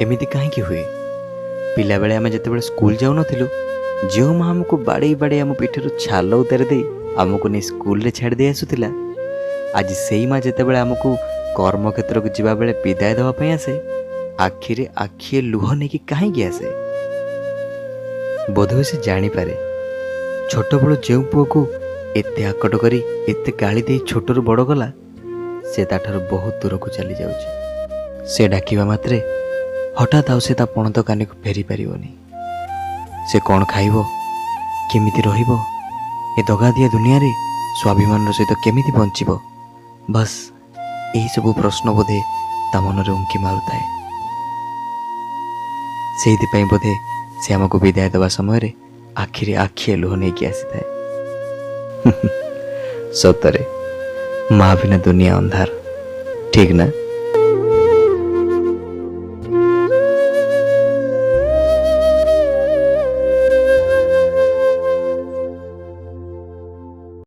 एमिति काहेकि हुए? पिला बेले आमे जेतेबेले स्कूल जाऊ नथिलु, जो माँ हमको बाड़े बाड़े आम पीठर छाल उतार दे आमको नहीं स्कूल रे छाड़ दे आसुतिला, आज सेई माँ जेतेबेले आमको कर्म क्षेत्र को जिबा बेले विदाय देवा पई आसे, आखिरे आखिए लुह नेकी काहेकि आसे? बोधहुए से जानी पारे छोट बड़ जो पुओ को एते आकट करी एते गाली दे छोटरू बड़ गला, से ताठार बहुत दूर को चली जाउची। से डाकिबा मात्रे हठात आउ से ता पणत कानी को फेरी पारिबोनी। से कौन खाइबो, केमिति रहिबो, ए दगा दिया दुनिया रे स्वाभिमान सहित केमिति बंचिबो, बस यही सब प्रश्न बोधे ता मनरे उंकी मारुताए। सेइथिपाई बोधे से आमको विदाय देवा समय आखिरे आखिए लुह नहीं कि आसी थाए। सतरे माँ बिना दुनिया अंधार, ठीक ना?